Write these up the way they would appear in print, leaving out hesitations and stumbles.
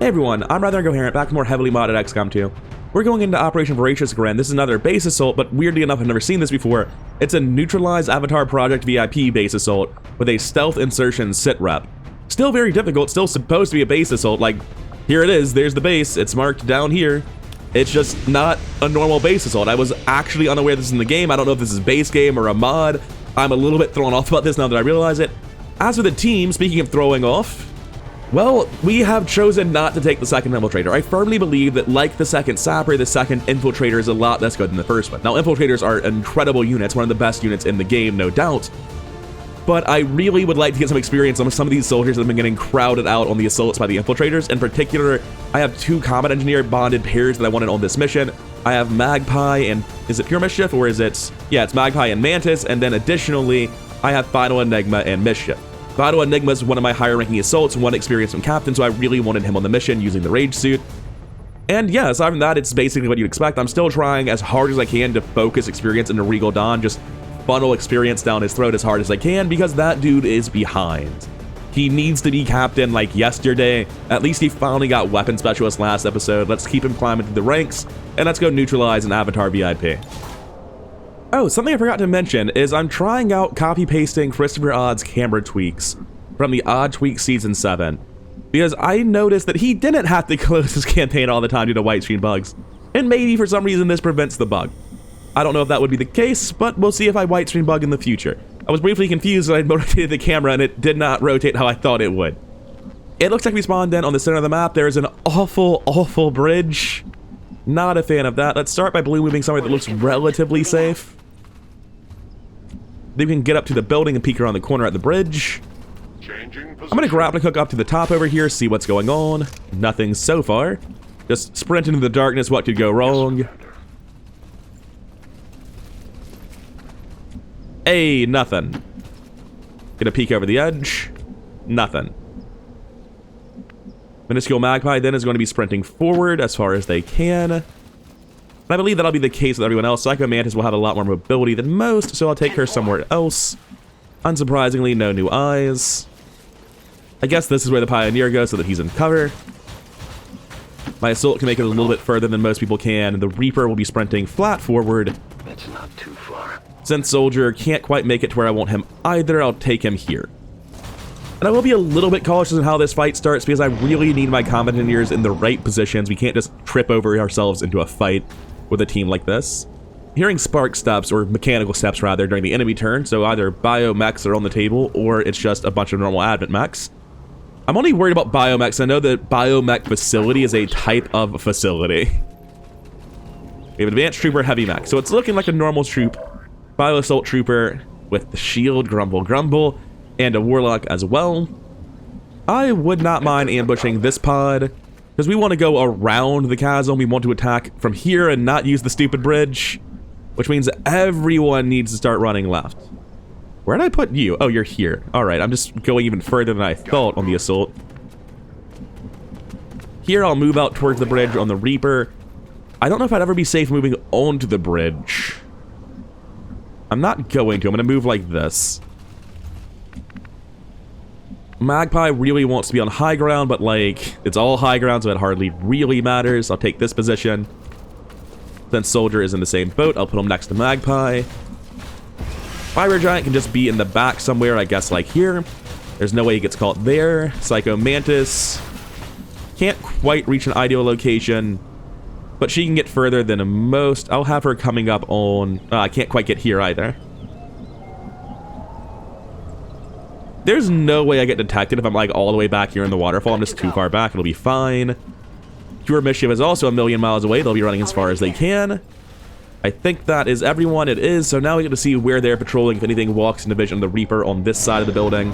Hey everyone, I'm Rather Incoherent, back to more heavily modded XCOM 2. We're going into Operation Voracious again. This is another base assault, but weirdly enough, I've never seen this before. It's a neutralized Avatar Project VIP base assault with a stealth insertion sit rep. Still very difficult, still supposed to be a base assault. Like, here it is, there's the base, it's marked down here. It's just not a normal base assault. I was actually unaware this is in the game. I don't know if this is base game or a mod. I'm a little bit thrown off about this now that I realize it. As for the team, speaking of throwing off, well, we have chosen not to take the second Infiltrator. I firmly believe that, like the second Sapper, the second Infiltrator is a lot less good than the first one. Now, Infiltrators are incredible units, one of the best units in the game, no doubt. But I really would like to get some experience on some of these soldiers that have been getting crowded out on the assaults by the Infiltrators. In particular, I have two Combat Engineer bonded pairs that I wanted on this mission. I have Magpie and, is it Pure Mischief or is it, yeah, it's Magpie and Mantis, and then additionally, I have Final Enigma and Mischief. Final Enigma is one of my higher ranking assaults, one experienced from Captain, so I really wanted him on the mission using the Rage Suit. And yeah, aside from that, it's basically what you'd expect. I'm still trying as hard as I can to focus experience into Regal Dawn, just funnel experience down his throat as hard as I can, because that dude is behind. He needs to be Captain like yesterday. At least he finally got Weapon Specialist last episode. Let's keep him climbing through the ranks, and let's go neutralize an Avatar VIP. Oh, something I forgot to mention is I'm trying out copy-pasting Christopher Odd's camera tweaks from the Odd Tweak Season 7, because I noticed that he didn't have to close his campaign all the time due to white screen bugs, and maybe for some reason this prevents the bug. I don't know if that would be the case, but we'll see if I white screen bug in the future. I was briefly confused when I rotated the camera and it did not rotate how I thought it would. It looks like we spawned in on the center of the map. There is an awful bridge. Not a fan of that. Let's start by blue moving somewhere that looks relatively safe. Then we can get up to the building and peek around the corner at the bridge. I'm gonna grappling hook up to the top over here, see what's going on. Nothing so far. Just sprint into the darkness, what could go wrong? Hey, nothing. Gonna peek over the edge. Nothing. Minuscule Magpie then is going to be sprinting forward as far as they can. And I believe that'll be the case with everyone else. Psycho Mantis will have a lot more mobility than most, so I'll take her somewhere else. Unsurprisingly, no new eyes. I guess this is where the Pioneer goes so that he's in cover. My Assault can make it a little bit further than most people can, and the Reaper will be sprinting flat forward. That's not too far. Since Soldier can't quite make it to where I want him either, I'll take him here. And I will be a little bit cautious in how this fight starts because I really need my combat engineers in the right positions. We can't just trip over ourselves into a fight with a team like this. Hearing spark steps, or mechanical steps rather, during the enemy turn, so either biomechs are on the table or it's just a bunch of normal advent mechs. I'm only worried about biomechs. I know that biomech facility is a type of facility. We have advanced trooper heavy mech, so it's looking like a normal troop. Bio assault trooper with the shield, grumble, and a warlock as well. I would not mind ambushing this pod, because we want to go around the chasm. We want to attack from here and not use the stupid bridge, which means that everyone needs to start running left. Where did I put you? Oh, you're here. Alright, I'm just going even further than I thought on the assault. Here, I'll move out towards the bridge on the Reaper. I don't know if I'd ever be safe moving onto the bridge. I'm not going to. I'm going to move like this. Magpie really wants to be on high ground, but like, it's all high ground, so it hardly really matters. I'll take this position. Then Soldier is in the same boat. I'll put him next to Magpie. Fire Giant can just be in the back somewhere, I guess, like here. There's no way he gets caught there. Psycho Mantis can't quite reach an ideal location, but she can get further than most. I'll have her coming up on... I can't quite get here either. There's no way I get detected if I'm like all the way back here in the waterfall. I'm just too far back. It'll be fine. Pure Mischief is also a million miles away. They'll be running as far as they can. I think that is everyone. It is. So now we get to see where they're patrolling. If anything walks into vision of the Reaper on this side of the building.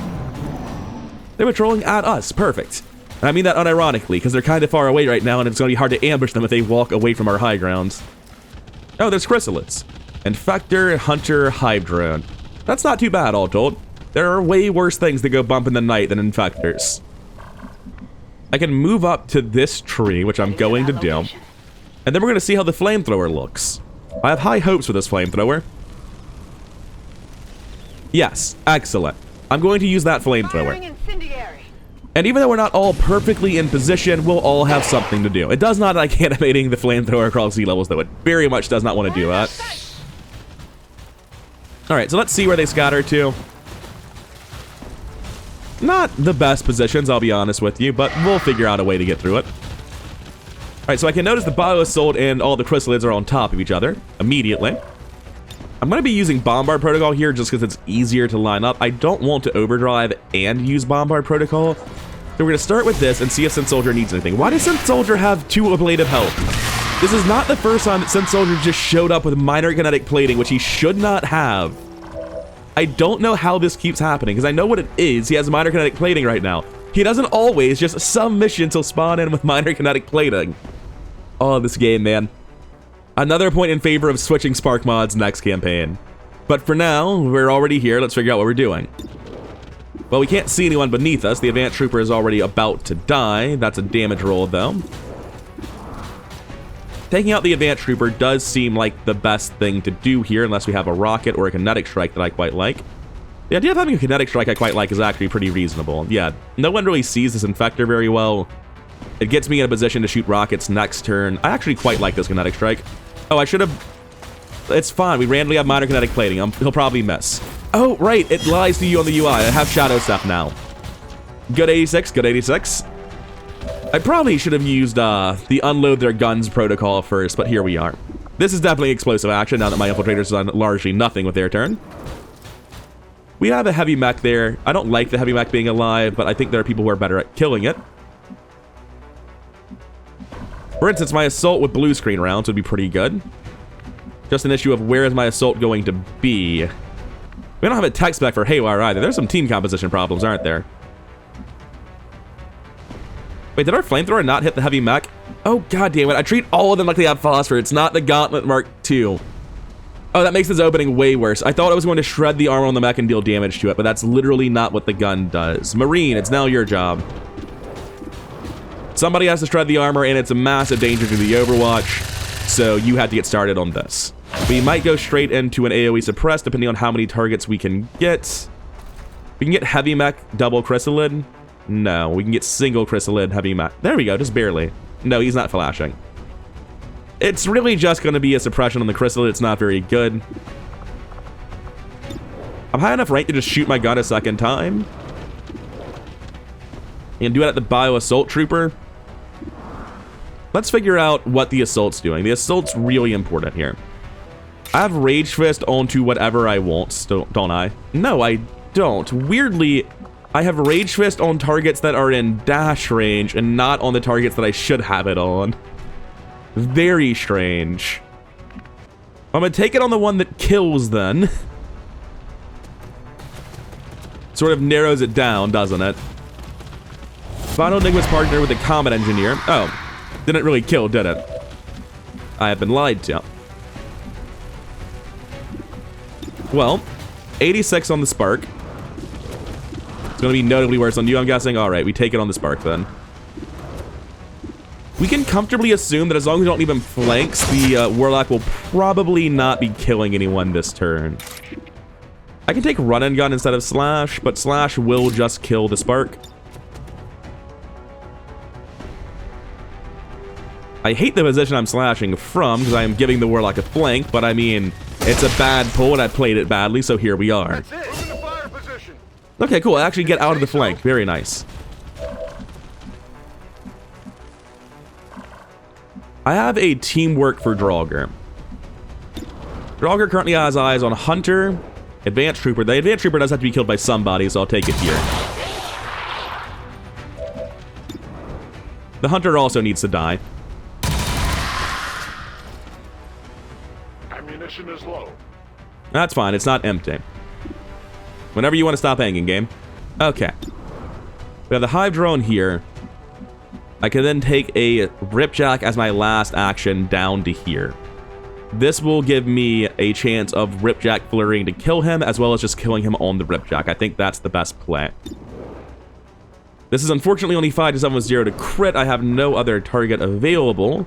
They're patrolling at us. Perfect. And I mean that unironically, because they're kind of far away right now, and it's going to be hard to ambush them if they walk away from our high grounds. Oh, there's Chrysalids. Infector, Hunter, Hive Drone. That's not too bad, all told. There are way worse things that go bump in the night than Infectors. I can move up to this tree, which I'm going to do. And then we're going to see how the flamethrower looks. I have high hopes for this flamethrower. Yes, excellent. I'm going to use that flamethrower. And even though we're not all perfectly in position, we'll all have something to do. It does not like animating the flamethrower across sea levels, though. It very much does not want to do that. Alright, so let's see where they scatter to. Not the best positions, I'll be honest with you, but we'll figure out a way to get through it. Alright, so I can notice the Bio Assault and all the Chrysalids are on top of each other immediately. I'm going to be using Bombard Protocol here just because it's easier to line up. I don't want to overdrive and use Bombard Protocol. So we're going to start with this and see if Synth Soldier needs anything. Why does Synth Soldier have 2 ablative health? This is not the first time that Synth Soldier just showed up with minor kinetic plating, which he should not have. I don't know how this keeps happening, because I know what it is. He has minor kinetic plating right now. He doesn't always, just some missions he'll spawn in with minor kinetic plating. Oh, this game, man. Another point in favor of switching Spark mods next campaign. But for now, we're already here. Let's figure out what we're doing. Well, we can't see anyone beneath us. The Advanced Trooper is already about to die. That's a damage roll, though. Taking out the Advanced Trooper does seem like the best thing to do here, unless we have a rocket or a kinetic strike that I quite like. The idea of having a kinetic strike I quite like is actually pretty reasonable. Yeah, no one really sees this Infector very well. It gets me in a position to shoot rockets next turn. I actually quite like this kinetic strike. Oh, I should have... It's fine. We randomly have minor kinetic plating. He'll probably miss. Oh, right. It lies to you on the UI. I have shadow stuff now. Good 86. Good 86. I probably should have used the unload their guns protocol first, but here we are. This is definitely explosive action now that my infiltrators have done largely nothing with their turn. We have a heavy mech there. I don't like the heavy mech being alive, but I think there are people who are better at killing it. For instance, my assault with blue screen rounds would be pretty good. Just an issue of where is my assault going to be. We don't have a tech spec for Haywire either. There's some team composition problems, aren't there? Wait, did our flamethrower not hit the heavy mech? Oh, god damn it. I treat all of them like they have phosphor. It's not the Gauntlet Mark II. Oh, that makes this opening way worse. I thought I was going to shred the armor on the mech and deal damage to it, but that's literally not what the gun does. Marine, it's now your job. Somebody has to shred the armor, and it's a massive danger to the Overwatch, so you had to get started on this. We might go straight into an AoE suppress, depending on how many targets we can get. We can get heavy mech, double chrysalid. No, we can get single chrysalid, heavy mech. There we go, just barely. No, he's not flashing. It's really just going to be a suppression on the chrysalid. It's not very good. I'm high enough rank to just shoot my gun a second time. And do it at the Bio Assault Trooper. Let's figure out what the assault's doing. The assault's really important here. I have Rage Fist onto whatever I want, don't I? No, I don't. Weirdly, I have Rage Fist on targets that are in dash range and not on the targets that I should have it on. Very strange. I'm gonna take it on the one that kills then. Sort of narrows it down, doesn't it? Final Enigma's partner with the Combat Engineer. Oh, didn't really kill, did it? I have been lied to. Well, 86 on the Spark. It's going to be notably worse on you, I'm guessing. Alright, we take it on the Spark then. We can comfortably assume that as long as we don't leave him flanks, the Warlock will probably not be killing anyone this turn. I can take Run and Gun instead of Slash, but Slash will just kill the Spark. I hate the position I'm slashing from, because I am giving the Warlock a flank, but I mean, it's a bad pull, and I played it badly, so here we are. Okay, cool. I actually get out of the flank. Very nice. I have a teamwork for Draugr. Draugr currently has eyes on Hunter, Advanced Trooper. The Advanced Trooper does have to be killed by somebody, so I'll take it here. The Hunter also needs to die. Ammunition is low. That's fine. It's not empty. Whenever you want to stop hanging, game. Okay. We have the Hive Drone here. I can then take a Ripjack as my last action down to here. This will give me a chance of Ripjack flurrying to kill him, as well as just killing him on the Ripjack. I think that's the best play. This is unfortunately only 5 to 7 with 0 to crit. I have no other target available.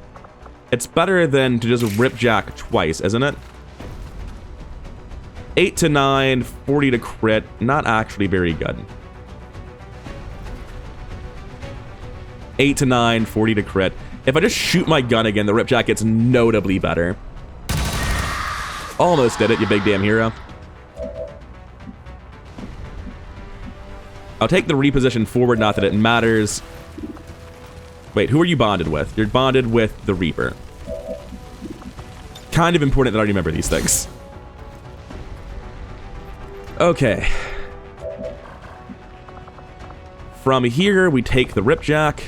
It's better than to just Ripjack twice, isn't it? 8 to 9, 40 to crit. Not actually very good. 8 to 9, 40 to crit. If I just shoot my gun again, the Ripjack gets notably better. Almost did it, you big damn hero. I'll take the reposition forward, not that it matters. Wait, who are you bonded with? You're bonded with the Reaper. Kind of important that I remember these things. Okay. From here, we take the Ripjack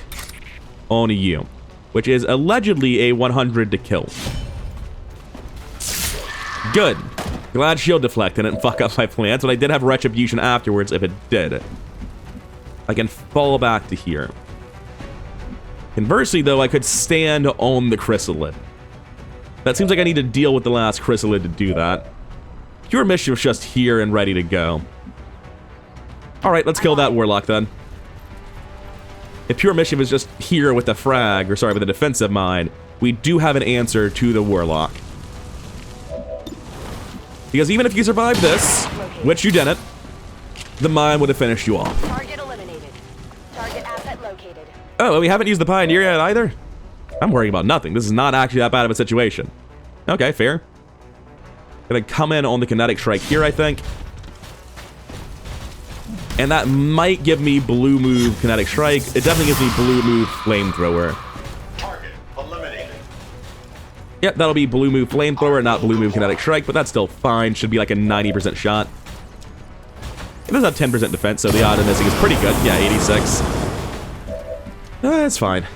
on you, which is allegedly a 100 to kill. Good. Glad shield deflect didn't fuck up my plans, but I did have retribution afterwards if it did. I can fall back to here. Conversely, though, I could stand on the chrysalid. That seems like I need to deal with the last chrysalid to do that. Pure Mischief's just here and ready to go. Alright, let's kill that Warlock then. If Pure Mischief is just here with the frag, or sorry, with the defensive mine, we do have an answer to the Warlock. Because even if you survive this, which you didn't, the mine would have finished you off. Target eliminated. Target asset located. Oh, we haven't used the Pioneer yet either? I'm worrying about nothing. This is not actually that bad of a situation. Okay, fair. Gonna come in on the Kinetic Strike here, I think. And that might give me blue move Kinetic Strike. It definitely gives me blue move Flamethrower. Target eliminated. Yep, that'll be blue move Flamethrower, not blue move Kinetic Strike, but that's still fine. Should be like a 90% shot. It does have 10% defense, so the odd of missing is pretty good. Yeah, 86. That's fine.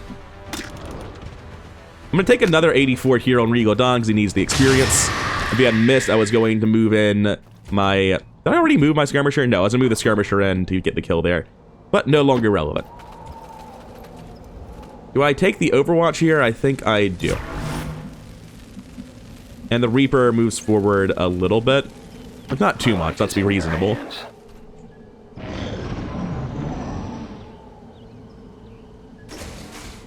I'm gonna take another 84 here on Regal Dawn because he needs the experience. If he had missed, I was going to move in my... Did I already move my Skirmisher? No, I was gonna move the Skirmisher in to get the kill there. But no longer relevant. Do I take the Overwatch here? I think I do. And the Reaper moves forward a little bit. But not too much, let's be reasonable.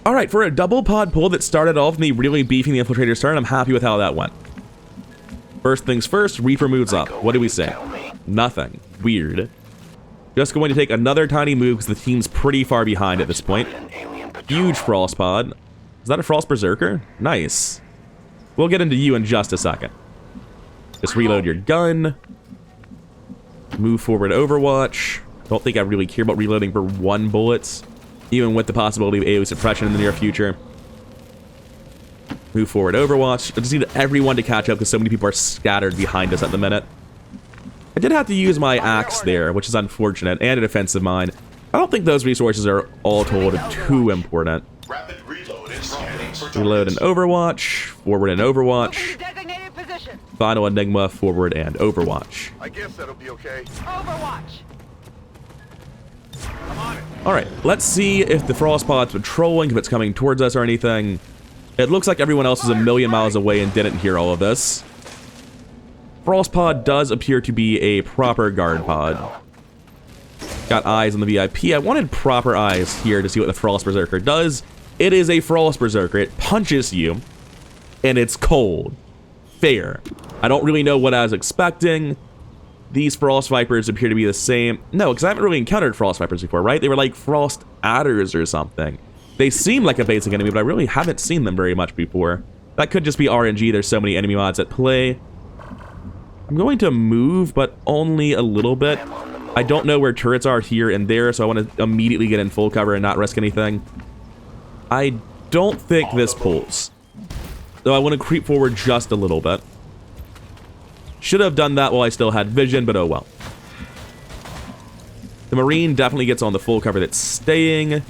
Alright, for a double pod pull that started off me really beefing the Infiltrator's turn, I'm happy with how that went. First things first, Reaper moves up. What do we say? Nothing. Weird. Just going to take another tiny move because the team's pretty far behind at this point. Huge Frost Pod. Is that a Frost Berserker? Nice. We'll get into you in just a second. Just reload your gun. Move forward Overwatch. Don't think I really care about reloading for 1 bullet, even with the possibility of AoE suppression in the near future. Move forward Overwatch. I just need everyone to catch up because so many people are scattered behind us at the minute. I did have to use my axe there, which is unfortunate, and a defensive mine. I don't think those resources are all told too important. Rapid reload is scanning for Reload an Overwatch, forward and Overwatch. Designated position. Final Enigma, forward and Overwatch. I guess that'll be okay. Overwatch. I'm on it. Alright, let's see if the Frostpod's patrolling, if it's coming towards us or anything. It looks like everyone else is a million miles away and didn't hear all of this. Frostpod does appear to be a proper guard pod. Got eyes on the VIP. I wanted proper eyes here to see what the Frost Berserker does. It is a Frost Berserker. It punches you, and it's cold. Fair. I don't really know what I was expecting. These Frost Vipers appear to be the same. No, because I haven't really encountered Frost Vipers before, right? They were like Frost Adders or something. They seem like a basic enemy, but I really haven't seen them very much before. That could just be RNG. There's so many enemy mods at play. I'm going to move, but only a little bit. I don't know where turrets are here and there, so I want to immediately get in full cover and not risk anything. I don't think this pulls. So I want to creep forward just a little bit. Should have done that while I still had vision, but oh well. The Marine definitely gets on the full cover that's staying.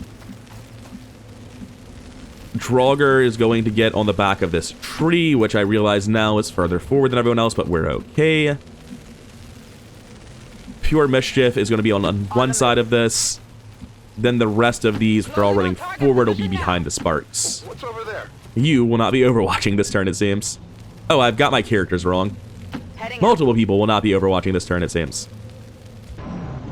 Draugr is going to get on the back of this tree, which I realize now is further forward than everyone else, but we're okay. Pure Mischief is going to be on one side of this. Then the rest of these, if they're all running forward, will be behind the Sparks. What's over there? You will not be overwatching this turn, it seems. Oh, I've got my characters wrong. Multiple people will not be overwatching this turn, it seems.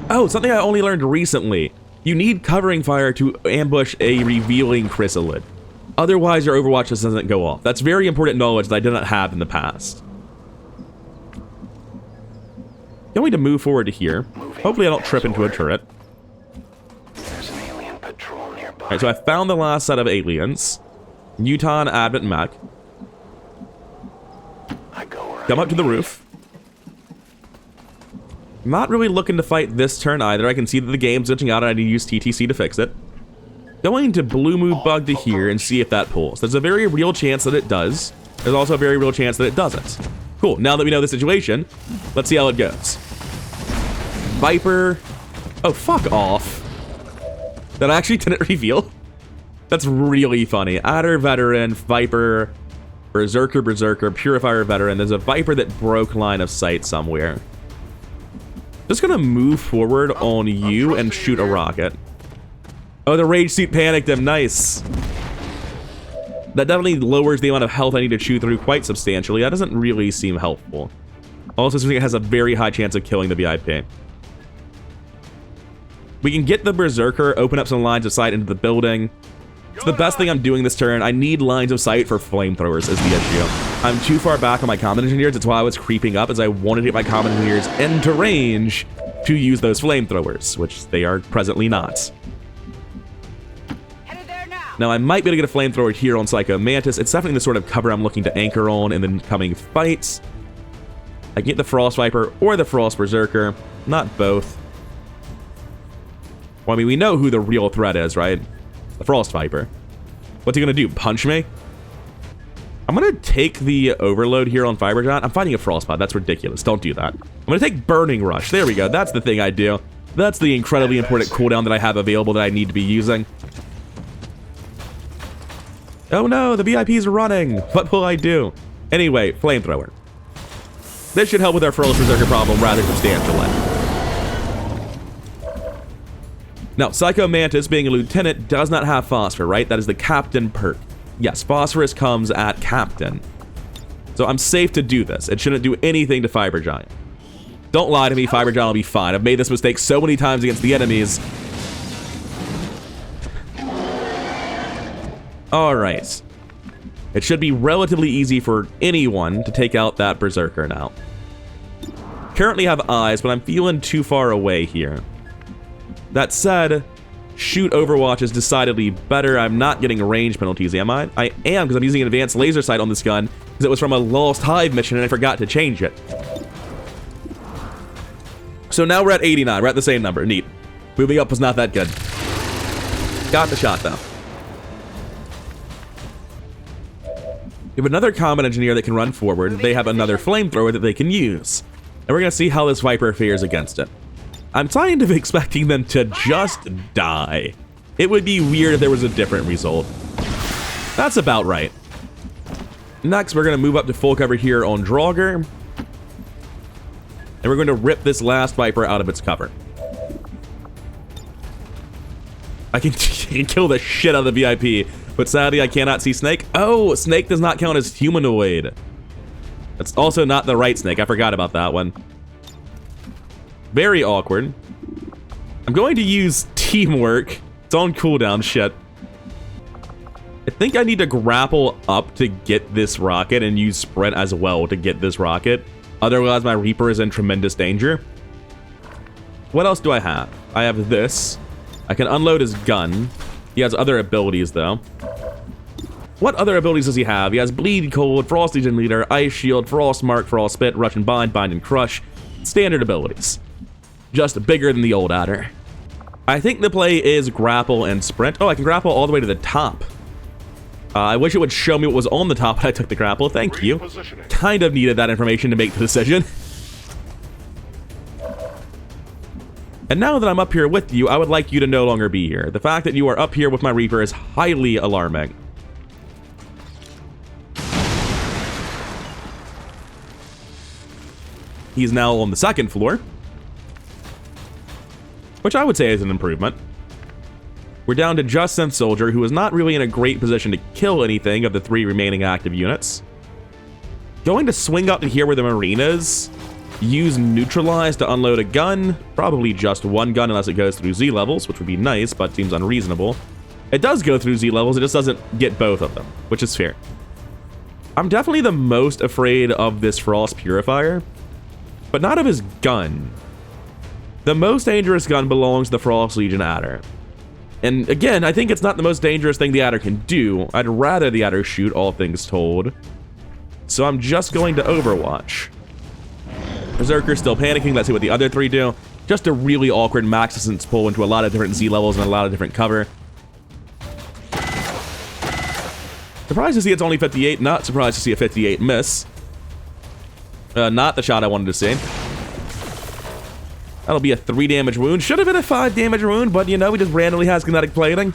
Oh, something I only learned recently. You need covering fire to ambush a revealing chrysalid. Otherwise, your Overwatch just doesn't go off. That's very important knowledge that I did not have in the past. Going to move forward to here. Hopefully I don't trip into a turret. There's an alien patrol nearby. Alright, so I found the last set of aliens. Newton, Advent, Mac. Come up to the roof. Not really looking to fight this turn either. I can see that the game's glitching out and I need to use TTC to fix it. Going to Blue Move Bug to here and see if that pulls. There's a very real chance that it does. There's also a very real chance that it doesn't. Cool, now that we know the situation, let's see how it goes. Viper. Oh, fuck off. That actually didn't reveal. That's really funny. Adder, Veteran, Viper, Berserker, Purifier, Veteran. There's a Viper that broke line of sight somewhere. Just gonna move forward on you and shoot a rocket. Oh, the Rage Suit panicked him. Nice. That definitely lowers the amount of health I need to chew through quite substantially. That doesn't really seem helpful. Also, it has a very high chance of killing the VIP. We can get the Berserker, open up some lines of sight into the building. It's the best thing I'm doing this turn. I need lines of sight for flamethrowers is the issue. I'm too far back on my combat engineers. That's why I was creeping up, as I wanted to get my combat engineers into range to use those flamethrowers, which they are presently not. Headed there now. Now, I might be able to get a flamethrower here on Psycho Mantis. It's definitely the sort of cover I'm looking to anchor on in the coming fights. I can get the Frost Viper or the Frost Berserker, not both. Well, I mean, we know who the real threat is, right? The Frost Viper. What's he gonna do? Punch me? I'm gonna take the overload here on Fiber Giant. I'm fighting a Frostbite. That's ridiculous. Don't do that. I'm gonna take Burning Rush. There we go. That's the thing I do. That's the incredibly important cooldown that I have available that I need to be using. Oh no, the VIP's running. What will I do? Anyway, Flamethrower. This should help with our Frost Berserker problem rather substantially. Now, Psycho Mantis, being a lieutenant, does not have Phosphor, right? That is the captain perk. Yes, Phosphorus comes at captain. So I'm safe to do this. It shouldn't do anything to Fiber Giant. Don't lie to me, Fiber Giant will be fine. I've made this mistake so many times against the enemies. Alright. It should be relatively easy for anyone to take out that Berserker now. Currently have eyes, but I'm feeling too far away here. That said, shoot Overwatch is decidedly better. I'm not getting range penalties, am I? I am, because I'm using an advanced laser sight on this gun, because it was from a Lost Hive mission and I forgot to change it. So now we're at 89. We're at the same number. Neat. Moving up was not that good. Got the shot, though. We have another combat engineer that can run forward. They have another flamethrower that they can use. And we're going to see how this Viper fares against it. I'm kind of expecting them to just die. It would be weird if there was a different result. That's about right. Next, we're going to move up to full cover here on Draugr. And we're going to rip this last Viper out of its cover. I can kill the shit out of the VIP, but sadly I cannot see Snake. Oh, Snake does not count as humanoid. That's also not the right Snake. I forgot about that one. Very awkward. I'm going to use Teamwork. It's on cooldown, shit. I think I need to grapple up to get this rocket and use Sprint as well to get this rocket. Otherwise, my Reaper is in tremendous danger. What else do I have? I have this. I can unload his gun. He has other abilities, though. What other abilities does he have? He has Bleed Cold, Frost Legion Leader, Ice Shield, Frost Mark, Frost Spit, Rush and Bind, Bind and Crush. Standard abilities. Just bigger than the old Adder. I think the play is grapple and sprint. Oh, I can grapple all the way to the top. I wish it would show me what was on the top when I took the grapple. Thank you. Kind of needed that information to make the decision. And now that I'm up here with you, I would like you to no longer be here. The fact that you are up here with my Reaper is highly alarming. He's now on the second floor, which I would say is an improvement. We're down to just Synth Soldier, who is not really in a great position to kill anything of the 3 remaining active units. Going to swing up to here where the Marine is. Use Neutralize to unload a gun. Probably just one gun unless it goes through Z levels, which would be nice, but seems unreasonable. It does go through Z levels, it just doesn't get both of them, which is fair. I'm definitely the most afraid of this Frost Purifier, but not of his gun. The most dangerous gun belongs to the Frost Legion Adder. And again, I think it's not the most dangerous thing the adder can do. I'd rather the adder shoot, all things told. So I'm just going to overwatch. Berserker's still panicking. Let's see what the other three do. Just a really awkward max distance pull into a lot of different Z levels and a lot of different cover. Surprised to see it's only 58. Not surprised to see a 58 miss. Not the shot I wanted to see. That'll be a 3 damage wound. Should have been a 5 damage wound, but you know, he just randomly has kinetic plating.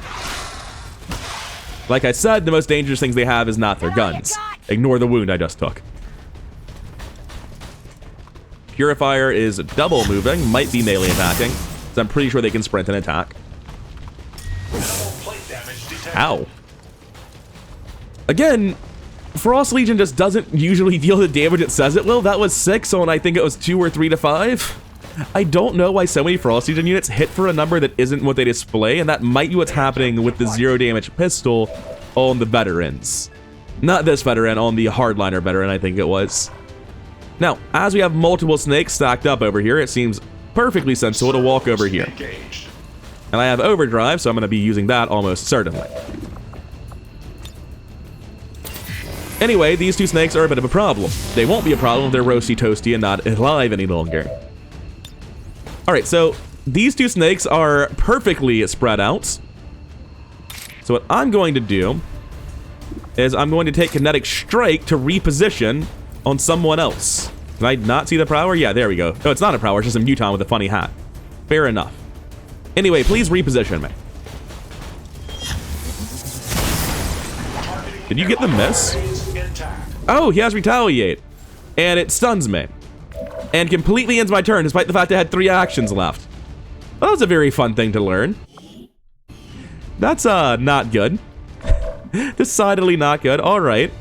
Like I said, the most dangerous things they have is not their guns. Ignore the wound I just took. Purifier is double moving, might be melee attacking, so I'm pretty sure they can sprint and attack. Ow. Again, Frost Legion just doesn't usually deal the damage it says it will. That was 6, so I think it was 2 or 3 to 5. I don't know why so many Frost Legion units hit for a number that isn't what they display, and that might be what's happening with the 0 damage pistol on the veterans. Not this veteran, on the hardliner veteran, I think it was. Now, as we have multiple snakes stacked up over here, it seems perfectly sensible to walk over here. And I have overdrive, so I'm going to be using that almost certainly. Anyway, these 2 snakes are a bit of a problem. They won't be a problem if they're roasty toasty and not alive any longer. Alright, so these 2 snakes are perfectly spread out. So what I'm going to do is I'm going to take Kinetic Strike to reposition on someone else. Did I not see the Prowler? Yeah, there we go. No, it's not a Prowler, it's just a Muton with a funny hat. Fair enough. Anyway, please reposition me. Did you get the miss? Oh, he has Retaliate. And it stuns me. And completely ends my turn, despite the fact I had 3 actions left. Well, that was a very fun thing to learn. That's, not good. Decidedly not good. Alright.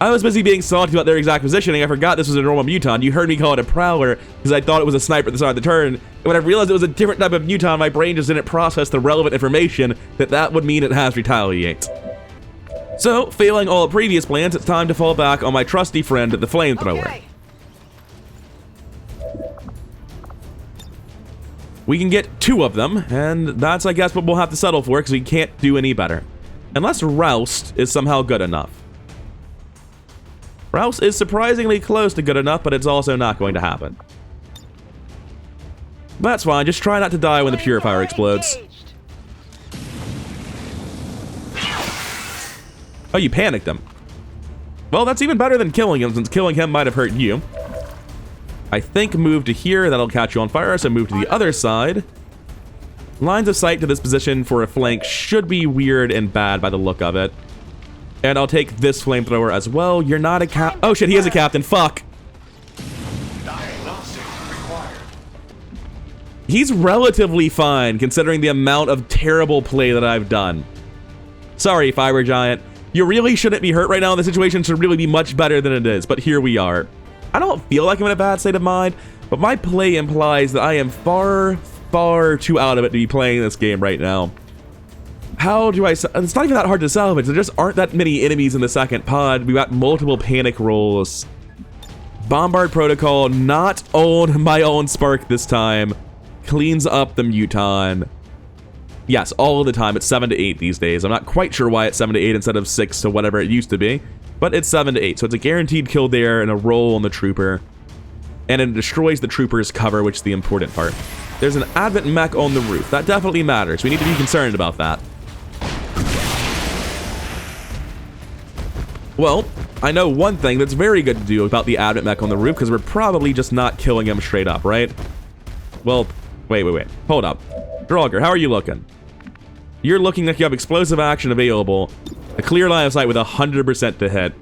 I was busy being salty about their exact positioning. I forgot this was a normal Muton. You heard me call it a Prowler, because I thought it was a sniper at the start of the turn. And when I realized it was a different type of Muton, my brain just didn't process the relevant information that would mean it has Retaliate. So, failing all previous plans, it's time to fall back on my trusty friend, the Flamethrower. Okay. We can get 2 of them, and that's, I guess, what we'll have to settle for, because we can't do any better. Unless Roust is somehow good enough. Roust is surprisingly close to good enough, but it's also not going to happen. That's fine, just try not to die when the Purifier explodes. Oh, you panicked him. Well, that's even better than killing him, since killing him might have hurt you. I think move to here, that'll catch you on fire, so move to the other side. Lines of sight to this position for a flank should be weird and bad by the look of it. And I'll take this Flamethrower as well. You're not a cap- Oh shit, he is a captain, fuck! He's relatively fine, considering the amount of terrible play that I've done. Sorry, Fiber Giant. You really shouldn't be hurt right now. The situation should really be much better than it is, but here we are. I don't feel like I'm in a bad state of mind, but my play implies that I am far, far too out of it to be playing this game right now. How do I... It's not even that hard to salvage. There just aren't that many enemies in the second pod. We've got multiple panic rolls. Bombard Protocol, not on my own Spark this time. Cleans up the Muton. Yes, all of the time. It's 7 to 8 these days. I'm not quite sure why it's 7 to 8 instead of 6 to whatever it used to be. But it's 7 to 8, so it's a guaranteed kill there and a roll on the Trooper. And it destroys the Trooper's cover, which is the important part. There's an Advent mech on the roof. That definitely matters. We need to be concerned about that. Well, I know one thing that's very good to do about the Advent mech on the roof, because we're probably just not killing him straight up, right? Well, wait. Hold up. Draugr, how are you looking? You're looking like you have explosive action available. A clear line of sight with 100% to hit.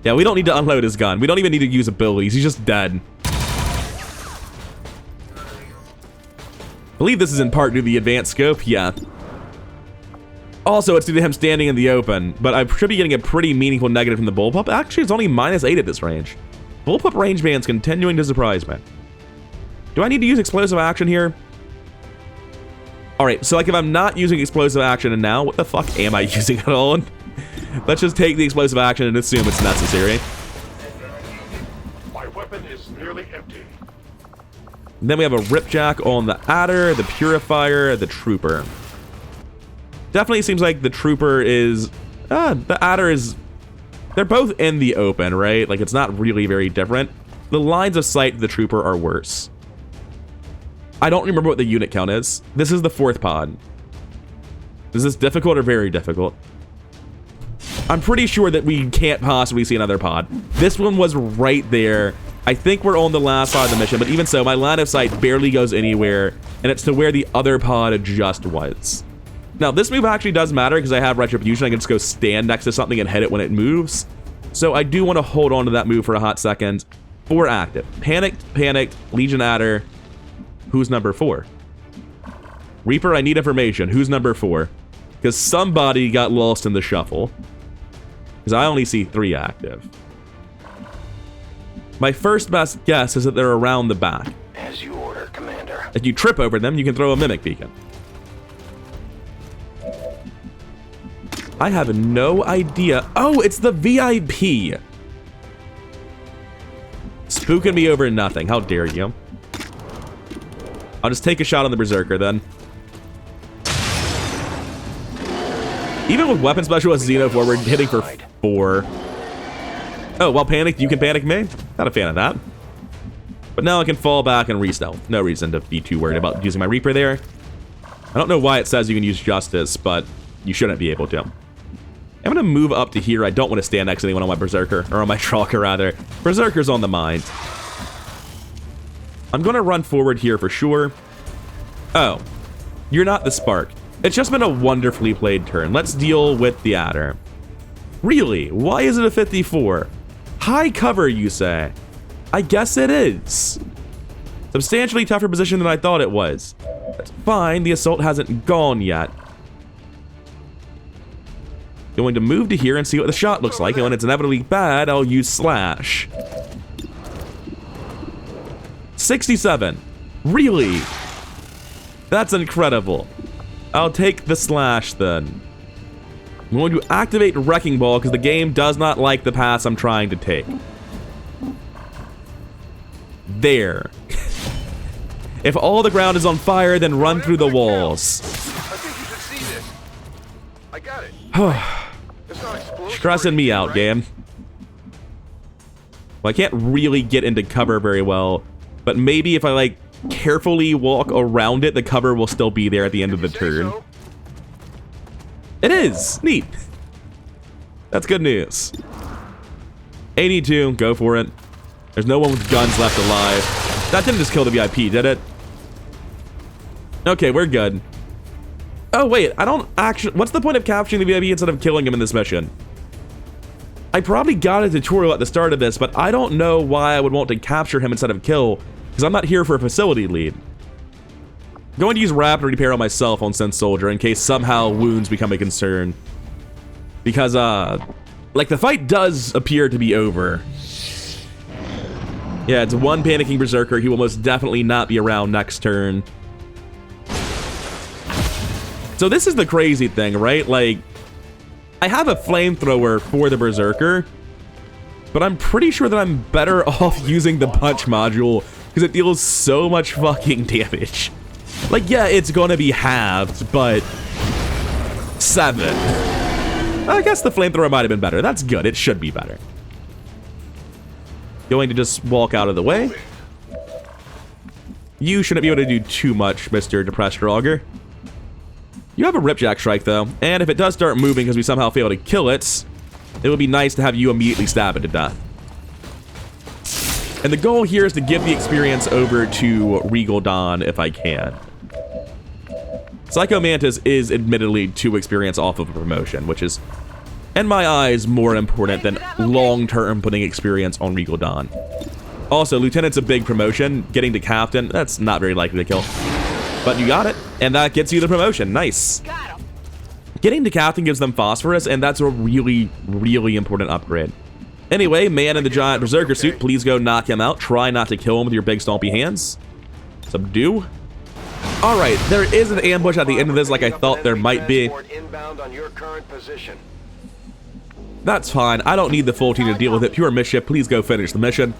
Yeah, we don't need to unload his gun. We don't even need to use abilities. He's just dead. I believe this is in part due to the advanced scope. Yeah. Also, it's due to him standing in the open, but I should be getting a pretty meaningful negative from the bullpup. Actually, it's only -8 at this range. Bullpup range band's continuing to surprise me. Do I need to use explosive action here? Alright, so like if I'm not using explosive action and now, what the fuck am I using it on? Let's just take the explosive action and assume it's necessary. My weapon is nearly empty. Then we have a Ripjack on the Adder, the Purifier, the Trooper. Definitely seems like the Trooper is... the Adder is... They're both in the open, right? Like, it's not really very different. The lines of sight of the Trooper are worse. I don't remember what the unit count is. This is the 4th pod. Is this difficult or very difficult? I'm pretty sure that we can't possibly see another pod. This one was right there. I think we're on the last side of the mission, but even so, my line of sight barely goes anywhere, and it's to where the other pod just was. Now, this move actually does matter because I have Retribution. I can just go stand next to something and hit it when it moves. So I do want to hold on to that move for a hot second. 4 active. Panicked, Legion Adder. Who's number 4? Reaper, I need information. Who's number 4? Because somebody got lost in the shuffle. Because I only see 3 active. My first best guess is that they're around the back. As you order, Commander. If you trip over them, you can throw a Mimic Beacon. I have no idea. Oh, it's the VIP. Spooking me over nothing. How dare you? I'll just take a shot on the Berserker then. Even with Weapon Specialist Xeno forward, hitting for 4. Oh, while panicked, you can panic me? Not a fan of that. But now I can fall back and re-stealth. No reason to be too worried about using my Reaper there. I don't know why it says you can use Justice, but you shouldn't be able to. I'm going to move up to here. I don't want to stand next to anyone on my Berserker, or on my Tralker, rather. Berserker's on the mind. I'm going to run forward here for sure. Oh, you're not the Spark. It's just been a wonderfully played turn. Let's deal with the Adder. Really? Why is it a 54? High cover, you say? I guess it is. Substantially tougher position than I thought it was. That's fine. The assault hasn't gone yet. Going to move to here and see what the shot looks like, and when it's inevitably bad, I'll use Slash. 67. Really? That's incredible. I'll take the Slash then. I'm going to activate Wrecking Ball because the game does not like the pass I'm trying to take. There. If all the ground is on fire, then run through the walls. I think you should see this. I got it. It's not explosive. Stressing me out, right? game. Well, I can't really get into cover very well, but maybe if I, like, carefully walk around it, the cover will still be there at the end of the turn. So? It is! Neat. That's good news. 82, go for it. There's no one with guns left alive. That didn't just kill the VIP, did it? Okay, we're good. Oh, wait, I don't actually... What's the point of capturing the VIP instead of killing him in this mission? I probably got a tutorial at the start of this, but I don't know why I would want to capture him instead of kill, because I'm not here for a facility lead. I'm going to use Rapid Repair on myself on Sense Soldier in case somehow wounds become a concern. Because, like, the fight does appear to be over. Yeah, it's one panicking Berserker. He will most definitely not be around next turn. So this is the crazy thing, right? Like, I have a flamethrower for the Berserker, but I'm pretty sure that I'm better off using the punch module because it deals so much fucking damage. Like, yeah, it's gonna be halved, but 7. I guess the flamethrower might have been better. That's good. It should be better. Going to just walk out of the way. You shouldn't be able to do too much, Mr. Depressed Auger. You have a Ripjack Strike, though, and if it does start moving because we somehow fail to kill it, it would be nice to have you immediately stab it to death. And the goal here is to give the experience over to Regal Dawn if I can. Psycho Mantis is admittedly 2 experience off of a promotion, which is, in my eyes, more important than long-term putting experience on Regal Dawn. Also, Lieutenant's a big promotion. Getting to Captain, that's not very likely to kill. But you got it, and that gets you the promotion. Nice. Getting to Captain gives them Phosphorus, and that's a really, really important upgrade. Anyway, man in the giant Berserker suit, please go knock him out. Try not to kill him with your big stompy hands. Subdue. Alright, there is an ambush at the end of this like I thought there might be. That's fine. I don't need the full team to deal with it. Pure mischief, please go finish the mission.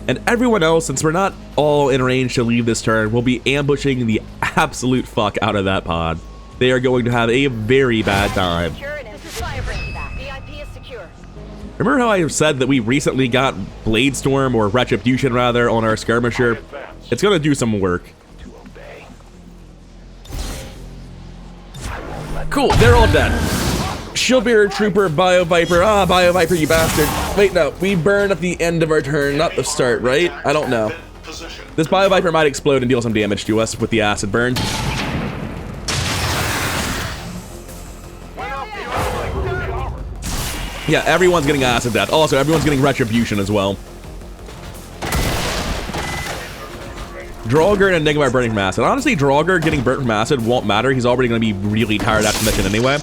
And everyone else, since we're not all in range to leave this turn, will be ambushing the absolute fuck out of that pod. They are going to have a very bad time. VIP is secure. Remember how I said that we recently got Bladestorm, or Retribution rather, on our skirmisher? It's gonna do some work. Cool, they're all dead. Shieldbearer, Trooper, Bio Viper. Ah, Bio Viper, you bastard. Wait, no, we burn at the end of our turn, not the start, right? I don't know. This Bio Viper might explode and deal some damage to us with the acid burn. Yeah, everyone's getting acid death. Also, everyone's getting Retribution as well. Draugr and Enigma are burning from acid. Honestly, Draugr getting burnt from acid won't matter. He's already going to be really tired after the mission anyway.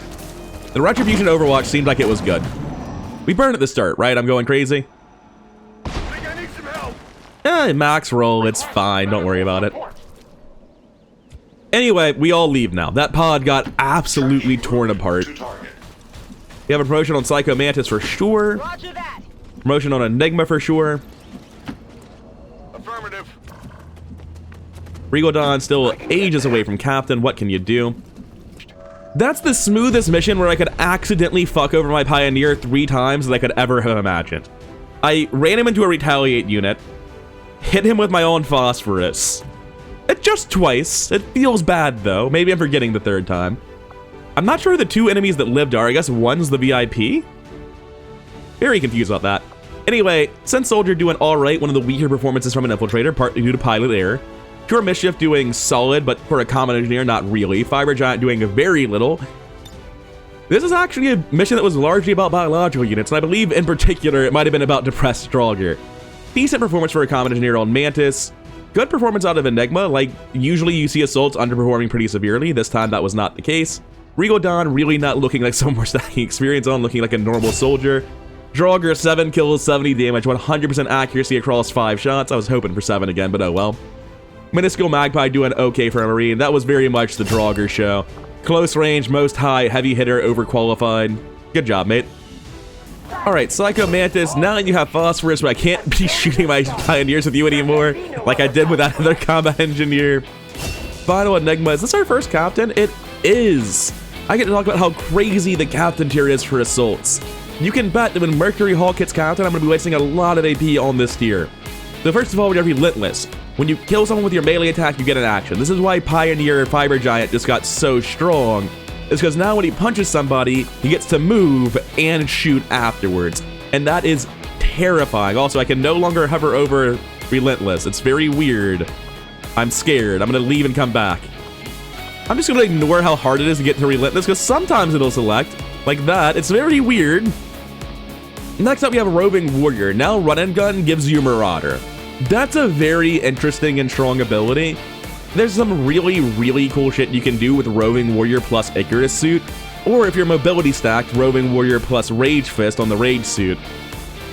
The Retribution Overwatch seemed like it was good. We burned at the start, right? I'm going crazy. Think I need some help. Max roll, it's fine. Don't worry about it. Anyway, we all leave now. That pod got absolutely torn apart. We have a promotion on Psycho Mantis for sure. Roger that. Promotion on Enigma for sure. Affirmative. Rigodon still ages away from Captain. What can you do? That's the smoothest mission where I could accidentally fuck over my Pioneer 3 times that I could ever have imagined. I ran him into a Retaliate unit, hit him with my own Phosphorus. Just twice. It feels bad though. Maybe I'm forgetting the 3rd time. I'm not sure who the 2 enemies that lived are. I guess one's the VIP? Very confused about that. Anyway, Sense Soldier doing alright, one of the weaker performances from an Infiltrator, partly due to pilot error. Pure Mischief doing solid, but for a common engineer, not really. Fiber Giant doing very little. This is actually a mission that was largely about biological units, and I believe in particular it might have been about depressed Draugr. Decent performance for a common engineer on Mantis. Good performance out of Enigma, like usually you see assaults underperforming pretty severely. This time that was not the case. Rigodon really not looking like someone we're stacking experience on, looking like a normal soldier. Draugr, 7 kills, 70 damage, 100% accuracy across 5 shots. I was hoping for 7 again, but oh well. Minuscule Magpie doing okay for a Marine. That was very much the Draugr show. Close range, most high, heavy hitter, overqualified. Good job, mate. Alright, Psycho Mantis, now you have Phosphorus, but I can't be shooting my Pioneers with you anymore, like I did with that other combat engineer. Final Enigma, is this our first captain? It is! I get to talk about how crazy the captain tier is for assaults. You can bet that when Mercury Hawk hits captain, I'm going to be wasting a lot of AP on this tier. So first of all, we have Relentless. When you kill someone with your melee attack, you get an action. This is why Pioneer Fiber Giant just got so strong. It's because now when he punches somebody, he gets to move and shoot afterwards. And that is terrifying. Also, I can no longer hover over Relentless. It's very weird. I'm scared. I'm going to leave and come back. I'm just going to ignore how hard it is to get to Relentless, because sometimes it'll select, like that. It's very weird. Next up, we have a Roving Warrior. Now Run and Gun gives you Marauder. That's a very interesting and strong ability. There's some really, really cool shit you can do with Roving Warrior plus Icarus suit, or if you're mobility stacked, Roving Warrior plus Rage Fist on the Rage suit,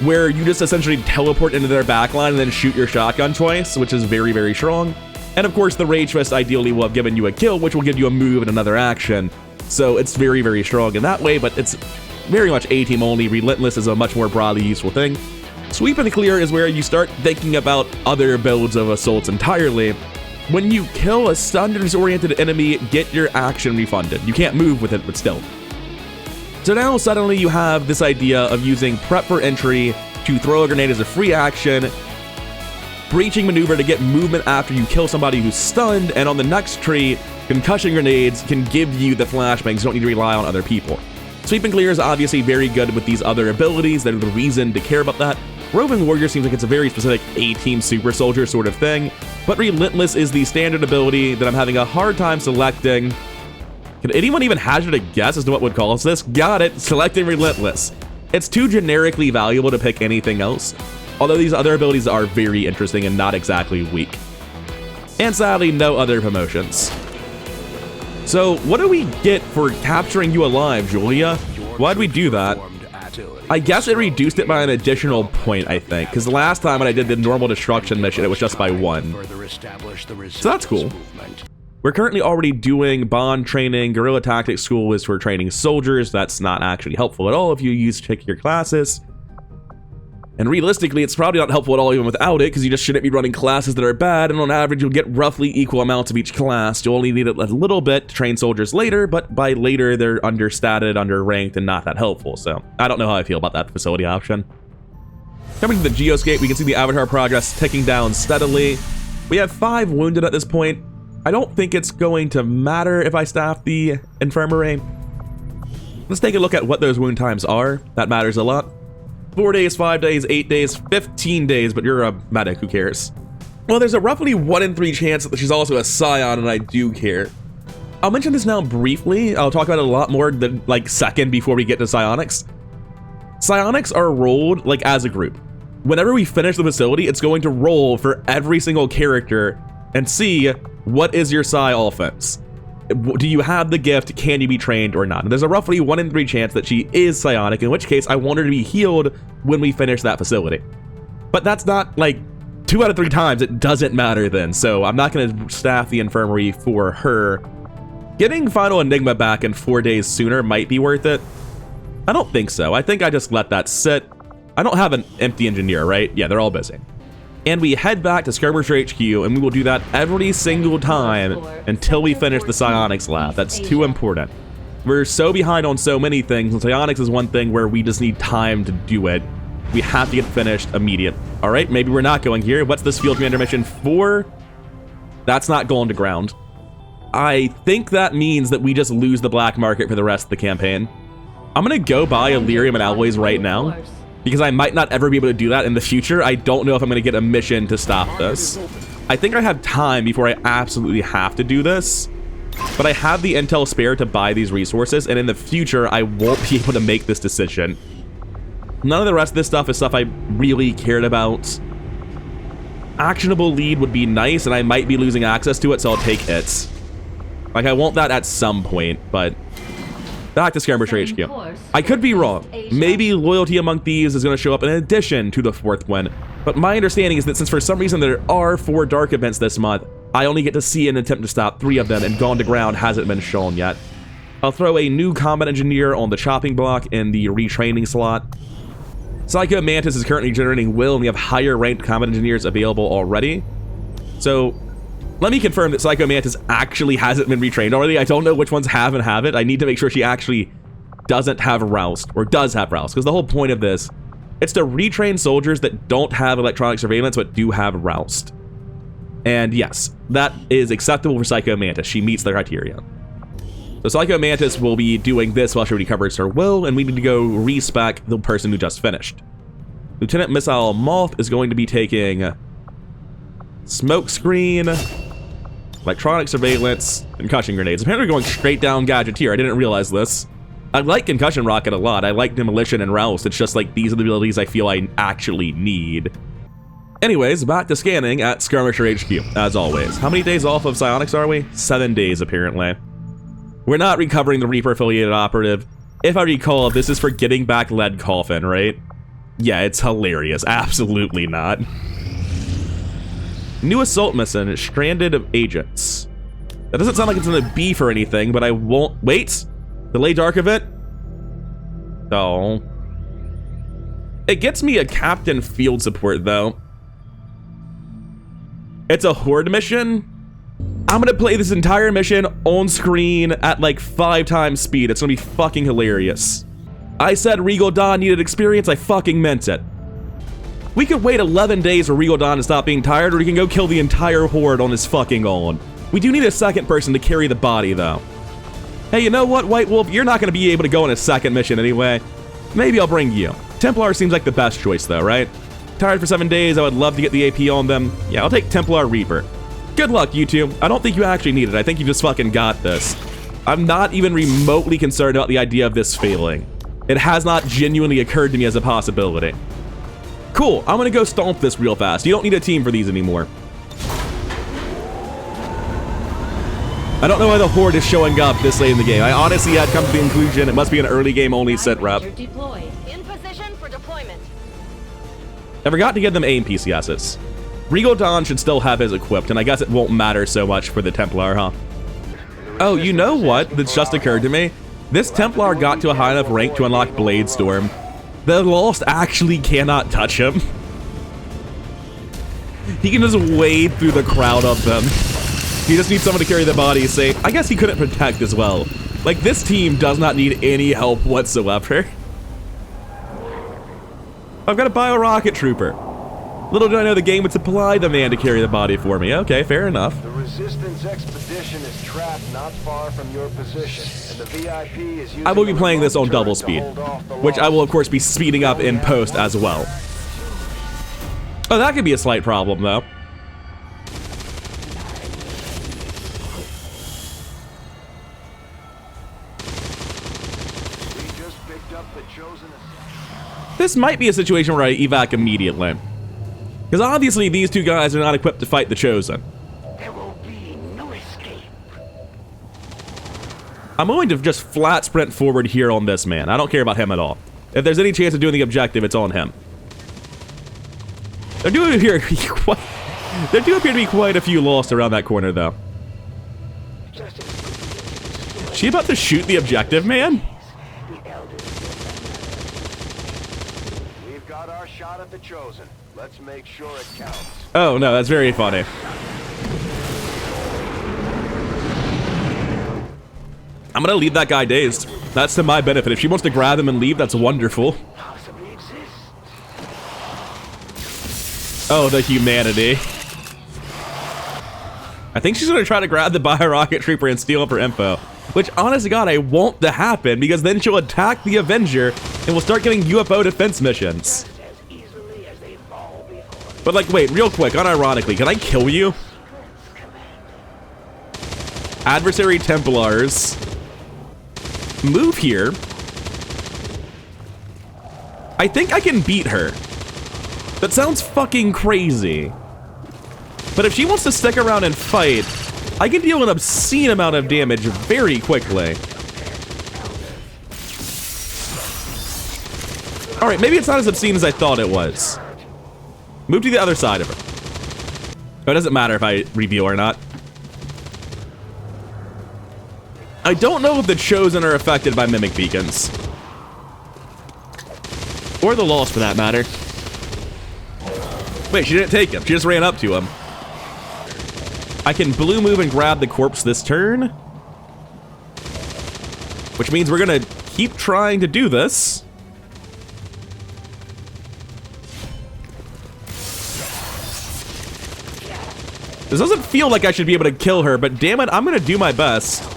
where you just essentially teleport into their backline and then shoot your shotgun twice, which is very, very strong. And of course, the Rage Fist ideally will have given you a kill, which will give you a move and another action. So it's very, very strong in that way, but it's very much A-team only. Relentless is a much more broadly useful thing. Sweep and Clear is where you start thinking about other builds of assaults entirely. When you kill a stun or disoriented enemy, get your action refunded. You can't move with it, but still. So now suddenly you have this idea of using Prep for Entry to throw a grenade as a free action, Breaching Maneuver to get movement after you kill somebody who's stunned, and on the next tree, Concussion Grenades can give you the flashbangs. You don't need to rely on other people. Sweep and Clear is obviously very good with these other abilities. They're the reason to care about that. Roving Warrior seems like it's a very specific A-team super soldier sort of thing, but Relentless is the standard ability that I'm having a hard time selecting. Can anyone even hazard a guess as to what would cause this? Got it, selecting Relentless. It's too generically valuable to pick anything else, although these other abilities are very interesting and not exactly weak. And sadly, no other promotions. So what do we get for capturing you alive, Julia? Why'd we do that? I guess it reduced it by an additional point, I think, because the last time when I did the normal destruction mission, it was just by 1. So that's cool. We're currently already doing bond training. Guerrilla Tactics School is for training soldiers. That's not actually helpful at all if you use particular classes. And realistically, it's probably not helpful at all even without it, because you just shouldn't be running classes that are bad, and on average, you'll get roughly equal amounts of each class. You'll only need it a little bit to train soldiers later, but by later, they're understated, underranked, and not that helpful. So I don't know how I feel about that facility option. Coming to the geoscape, we can see the avatar progress ticking down steadily. We have 5 wounded at this point. I don't think it's going to matter if I staff the infirmary. Let's take a look at what those wound times are. That matters a lot. 4 days, 5 days, 8 days, 15 days, but you're a medic, who cares? Well, there's a roughly 1 in 3 chance that she's also a scion, and I do care. I'll mention this now briefly. I'll talk about it a lot more than like second before we get to psionics. Psionics are rolled like as a group. Whenever we finish the facility, it's going to roll for every single character and see what is your psi offense. Do you have the gift? Can you be trained or not? And there's a roughly 1 in 3 chance that she is psionic, in which case I want her to be healed when we finish that facility. But that's not like 2 out of 3 times. It doesn't matter then. So I'm not going to staff the infirmary for her. Getting Final Enigma back in 4 days sooner might be worth it. I don't think so. I think I just let that sit. I don't have an empty engineer, right? Yeah, they're all busy. And we head back to Skirmisher HQ, and we will do that every single time until we finish the psionics lab. That's too important. We're so behind on so many things, and psionics is one thing where we just need time to do it. We have to get finished immediate. All right, maybe we're not going here. What's this field commander mission for? That's not going to ground. I think that means that we just lose the black market for the rest of the campaign. I'm gonna go buy Illyrium and alloys right now, because I might not ever be able to do that in the future. I don't know if I'm going to get a mission to stop this. I think I have time before I absolutely have to do this, but I have the intel spare to buy these resources, and in the future, I won't be able to make this decision. None of the rest of this stuff is stuff I really cared about. Actionable lead would be nice, and I might be losing access to it, so I'll take it. Like, I want that at some point, but... Back to Skirmisher HQ. I could be wrong. Maybe Loyalty Among Thieves is going to show up in addition to the 4th one, but my understanding is that since for some reason there are 4 dark events this month, I only get to see an attempt to stop 3 of them, and Gone to Ground hasn't been shown yet. I'll throw a new combat engineer on the chopping block in the retraining slot. Psycho Mantis is currently generating will, and we have higher ranked combat engineers available already. So let me confirm that Psycho Mantis actually hasn't been retrained already. I don't know which ones have and have it. I need to make sure she actually doesn't have Roust, or does have Roust, because the whole point of this, it's to retrain soldiers that don't have electronic surveillance but do have Roust. And yes, that is acceptable for Psycho Mantis. She meets the criteria. So Psycho Mantis will be doing this while she recovers her will, and we need to go respec the person who just finished. Lieutenant Missile Moth is going to be taking smoke screen, electronic surveillance, concussion grenades. Apparently we're going straight down Gadgeteer. I didn't realize this. I like Concussion Rocket a lot. I like Demolition and Roust. It's just like these are the abilities I feel I actually need. Anyways, back to scanning at Skirmisher HQ, as always. How many days off of psionics are we? 7 days, apparently. We're not recovering the Reaper-affiliated operative. If I recall, this is for getting back Lead Coffin, right? Yeah, it's hilarious. Absolutely not. New assault mission, stranded agents. That doesn't sound like it's in the beef or anything, but I won't... Wait! Delay Dark of it? Oh. It gets me a Captain Field Support, though. It's a Horde mission? I'm gonna play this entire mission on screen at like 5 times speed. It's gonna be fucking hilarious. I said Regal Dawn needed experience, I fucking meant it. We could wait 11 days for Regal Dawn to stop being tired, or we can go kill the entire Horde on his fucking own. We do need a second person to carry the body, though. Hey, you know what, White Wolf? You're not going to be able to go on a second mission anyway. Maybe I'll bring you. Templar seems like the best choice, though, right? Tired for 7 days, I would love to get the AP on them. Yeah, I'll take Templar Reaper. Good luck, you two. I don't think you actually need it. I think you just fucking got this. I'm not even remotely concerned about the idea of this failing. It has not genuinely occurred to me as a possibility. Cool, I'm gonna go stomp this real fast. You don't need a team for these anymore. I don't know why the Horde is showing up this late in the game. I honestly had come to the conclusion it must be an early game only sit rep. In position for deployment. I forgot to give them aim PCSs. Regal Dawn should still have his equipped, and I guess it won't matter so much for the Templar, huh? Oh, you know what? That's just occurred to me. This Templar got to a high enough rank to unlock Blade Storm. The Lost actually cannot touch him. He can just wade through the crowd of them. He just needs someone to carry the body safe. I guess he couldn't protect as well. Like, this team does not need any help whatsoever. I've got a bio-rocket trooper. Little did I know the game would supply the man to carry the body for me. Okay, fair enough. The Resistance expedition is trapped not far from your position, and the VIP is using I will be playing this on double speed, which I will of course be speeding up in post as well. Oh, that could be a slight problem though. We just picked up the chosen. This might be a situation where I evac immediately. Because obviously these two guys are not equipped to fight the Chosen. There will be no escape. I'm going to just flat sprint forward here on this man. I don't care about him at all. If there's any chance of doing the objective, it's on him. There do appear to be quite a few lost around that corner, though. Is she about to shoot the objective, man? We've got our shot at the chosen. Let's make sure it counts. Oh, no, that's very funny. I'm gonna leave that guy dazed. That's to my benefit. If she wants to grab him and leave, that's wonderful. Possibly exist. Oh, the humanity. I think she's gonna try to grab the bio-rocket trooper and steal up her info. Which, honest to God, I want to happen, because then she'll attack the Avenger and we'll start getting UFO defense missions. But like, wait, real quick, unironically, can I kill you? Adversary Templars. Move here. I think I can beat her. That sounds fucking crazy. But if she wants to stick around and fight, I can deal an obscene amount of damage very quickly. Alright, maybe it's not as obscene as I thought it was. Move to the other side of her. Oh, it doesn't matter if I reveal or not. I don't know if the Chosen are affected by mimic beacons. Or the Lost, for that matter. Wait, she didn't take him. She just ran up to him. I can blue move and grab the corpse this turn. Which means we're gonna keep trying to do this. This doesn't feel like I should be able to kill her, but damn it, I'm gonna do my best.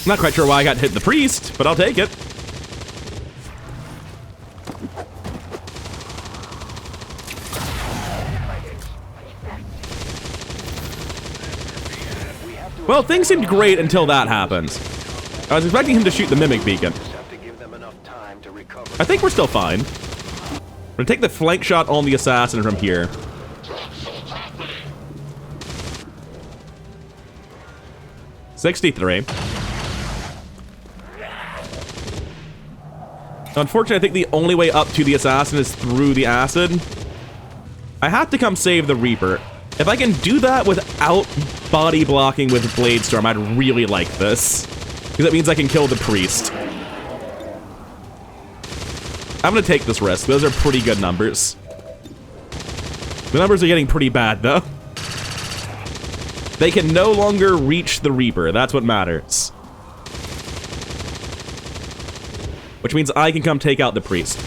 I'm not quite sure why I got hit the priest, but I'll take it. Well, things seemed great until that happened. I was expecting him to shoot the mimic beacon. I think we're still fine. I'm gonna take the flank shot on the assassin from here. $63. Unfortunately, I think the only way up to the assassin is through the acid. I have to come save the Reaper. If I can do that without body blocking with Bladestorm, I'd really like this. Because that means I can kill the priest. I'm gonna take this risk. Those are pretty good numbers. The numbers are getting pretty bad, though. They can no longer reach the Reaper. That's what matters. Which means I can come take out the priest.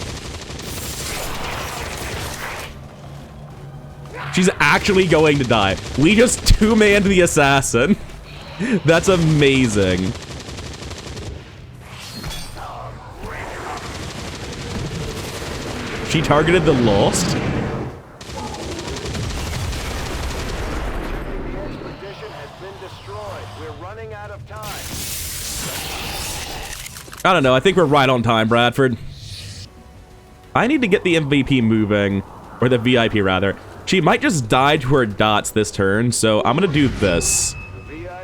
She's actually going to die. We just two-manned the assassin. That's amazing. She targeted the Lost. I don't know. I think we're right on time, Bradford. I need to get the MVP moving. Or the VIP, rather. She might just die to her dots this turn, so I'm gonna do this.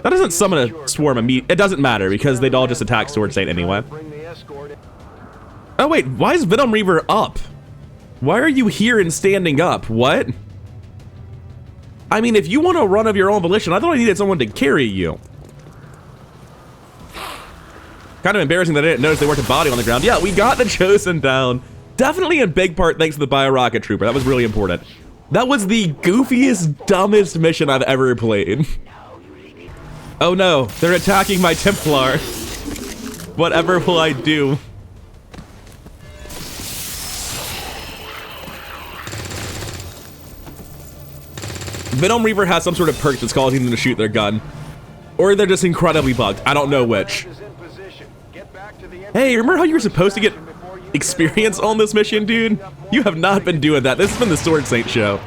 That doesn't summon a swarm immediately. It doesn't matter, because they'd all just attack Sword Saint anyway. Oh wait, why is Venom Reaver up? Why are you here and standing up? What? I mean, if you want to run of your own volition, I thought I needed someone to carry you. Kind of embarrassing that I didn't notice they weren't a body on the ground. Yeah, we got the Chosen down. Definitely in big part thanks to the Bio-Rocket Trooper. That was really important. That was the goofiest, dumbest mission I've ever played. Oh no, they're attacking my Templar. Whatever will I do? Venom Reaver has some sort of perk that's causing them to shoot their gun. Or they're just incredibly bugged. I don't know which. Hey, remember how you were supposed to get experience on this mission, dude? You have not been doing that. This has been the Sword Saint show.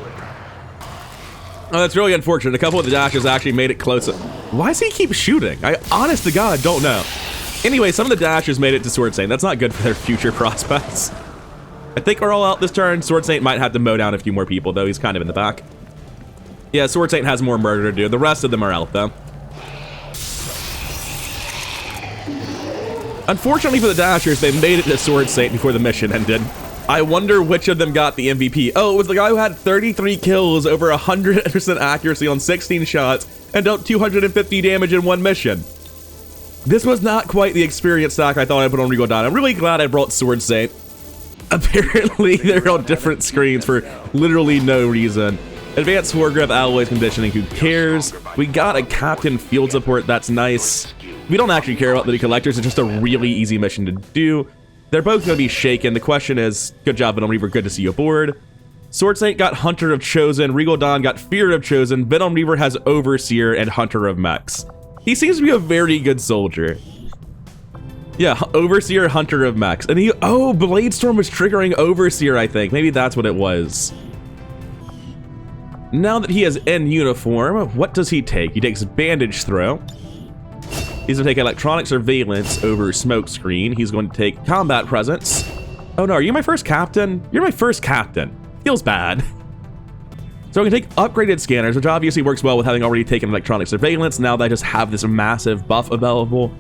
Oh, that's really unfortunate. A couple of the dashes actually made it close. Why does he keep shooting? I honest to God don't know. Anyway, some of the dashers made it to Sword Saint. That's not good for their future prospects. I think we're all out this turn. Sword Saint might have to mow down a few more people, though. He's kind of in the back. Yeah, Sword Saint has more murder to do. The rest of them are out, though. Unfortunately for the dashers, they made it to Sword Saint before the mission ended. I wonder which of them got the MVP. Oh, it was the guy who had 33 kills, over 100% accuracy on 16 shots, and dealt 250 damage in one mission. This was not quite the experience stack I thought I put on Regal Dawn. I'm really glad I brought Sword Saint. Apparently, they're on different screens for literally no reason. Advanced foregrip, alloys, conditioning, who cares? We got a Captain Field Support, that's nice. We don't actually care about the collectors, it's just a really easy mission to do. They're both going to be shaken. The question is, good job, Venom Reaver, good to see you aboard. Sword Saint got Hunter of Chosen, Regal Dawn got Fear of Chosen, Venom Reaver has Overseer and Hunter of Mechs. He seems to be a very good soldier. Yeah, Overseer, Hunter of Mechs. And oh, Bladestorm was triggering Overseer, I think. Maybe that's what it was. Now that he is in uniform, what does he take? He takes Bandage Throw. He's gonna take Electronic Surveillance over Smokescreen. He's going to take Combat Presence. Oh no, are you my first captain? You're my first captain. Feels bad. So we can take Upgraded Scanners, which obviously works well with having already taken Electronic Surveillance. Now that I just have this massive buff available.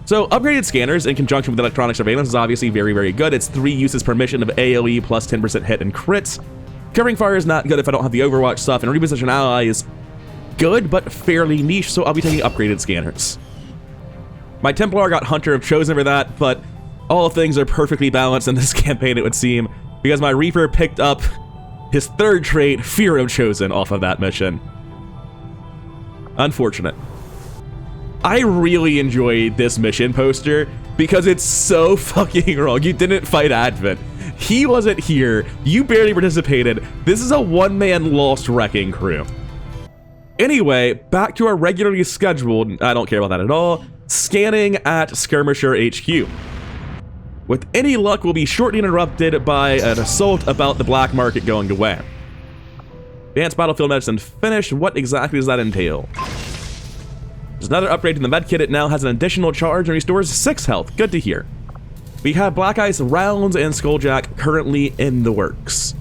So Upgraded Scanners in conjunction with Electronic Surveillance is obviously very, very good. It's 3 uses per mission of AoE plus 10% hit and crits. Covering Fire is not good if I don't have the Overwatch stuff, and Reposition Ally is good, but fairly niche, so I'll be taking Upgraded Scanners. My Templar got Hunter of Chosen for that, but all things are perfectly balanced in this campaign, it would seem, because my Reaper picked up his third trait, Fear of Chosen, off of that mission. Unfortunate. I really enjoy this mission poster because it's so fucking wrong. You didn't fight Advent. He wasn't here. You barely participated. This is a one-man Lost Wrecking crew. Anyway, back to our regularly scheduled, I don't care about that at all, scanning at Skirmisher HQ. With any luck, we'll be shortly interrupted by an assault about the black market going to where. Advanced Battlefield Medicine finished. What exactly does that entail? There's another upgrade to the medkit. It now has an additional charge and restores 6 health. Good to hear. We have Black Ice rounds and Skulljack currently in the works.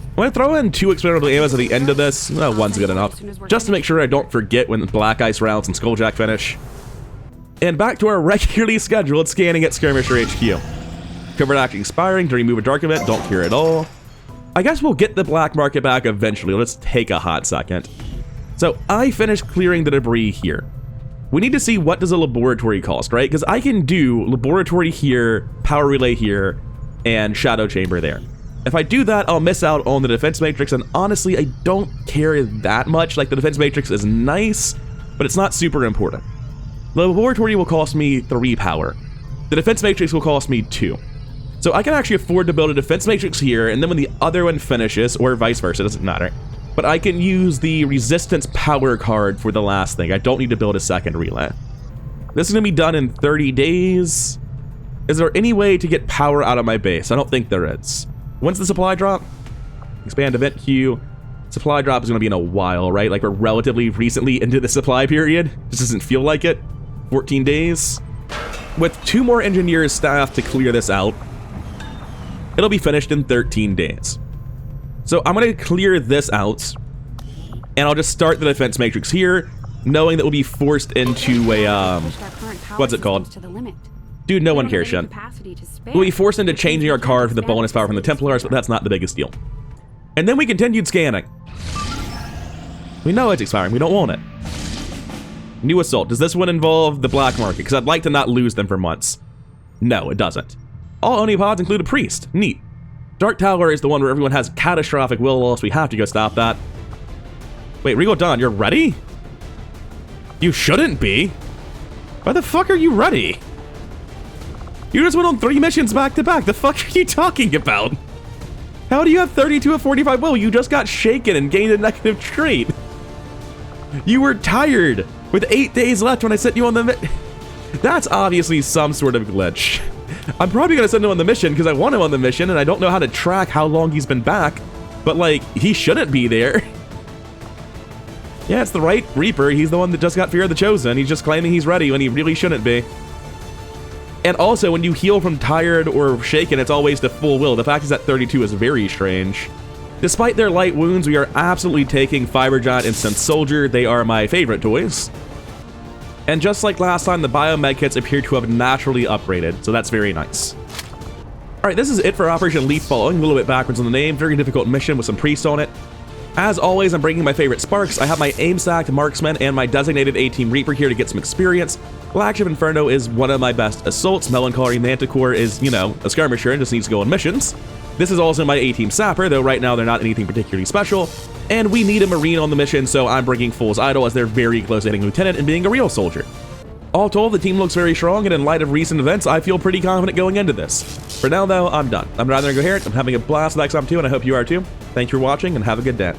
I'm going to throw in 2 experimental ammos at the end of this. Well, one's good enough. Just to make sure I don't forget when the Black Ice rounds and Skulljack finish. And back to our regularly scheduled scanning at Skirmisher HQ. Covert action expiring to remove a dark event. Don't care at all. I guess we'll get the black market back eventually. Let's take a hot second. So I finished clearing the debris here. We need to see what does a laboratory cost, right? Because I can do laboratory here, power relay here, and shadow chamber there. If I do that, I'll miss out on the defense matrix, and honestly, I don't care that much. Like, the defense matrix is nice, but it's not super important. The laboratory will cost me 3 power. The defense matrix will cost me 2. So I can actually afford to build a defense matrix here, and then when the other one finishes, or vice versa, it doesn't matter. But I can use the resistance power card for the last thing. I don't need to build a second relay. This is gonna be done in 30 days. Is there any way to get power out of my base? I don't think there is. When's the supply drop? Expand event queue. Supply drop is gonna be in a while, right? Like, we're relatively recently into the supply period. Just doesn't feel like it. 14 days. With 2 more engineers staff to clear this out, it'll be finished in 13 days. So I'm gonna clear this out, and I'll just start the defense matrix here, knowing that we'll be forced into a, what's it called? Dude, no one cares, Shen. We forced into changing our card for the bonus power from the Templars, but that's not the biggest deal. And then we continued scanning. We know it's expiring. We don't want it. New assault. Does this one involve the black market? Because I'd like to not lose them for months. No, it doesn't. All Oni pods include a priest. Neat. Dark Tower is the one where everyone has catastrophic will loss. We have to go stop that. Wait, Regal Dawn, you're ready? You shouldn't be. Why the fuck are you ready? You just went on 3 missions back to back. The fuck are you talking about? How do you have 32 of 45 will? You just got shaken and gained a negative trait. You were tired with 8 days left when I sent you on the That's obviously some sort of glitch. I'm probably gonna send him on the mission because I want him on the mission and I don't know how to track how long he's been back. But like, he shouldn't be there. Yeah, it's the right Reaper. He's the one that just got Fear of the Chosen. He's just claiming he's ready when he really shouldn't be. And also, when you heal from tired or shaken, it's always to full will. The fact is that 32 is very strange. Despite their light wounds, we are absolutely taking Fiber Giant and Synth Soldier. They are my favorite toys. And just like last time, the Biomed Kits appear to have naturally upgraded, so that's very nice. Alright, this is it for Operation Leaf Following. A little bit backwards on the name. Very difficult mission with some priests on it. As always, I'm bringing my favorite Sparks. I have my aim-stacked Marksman and my designated A-Team Reaper here to get some experience. Flagship Inferno is one of my best assaults. Melancholy Manticore is, you know, a skirmisher and just needs to go on missions. This is also my A-Team Sapper, though right now they're not anything particularly special. And we need a Marine on the mission, so I'm bringing Fool's Idol as they're very close to hitting Lieutenant and being a real soldier. All told, the team looks very strong, and in light of recent events, I feel pretty confident going into this. For now, though, I'm done. I'm rather incoherent. I'm having a blast with XCOM 2, and I hope you are too. Thank you for watching, and have a good day.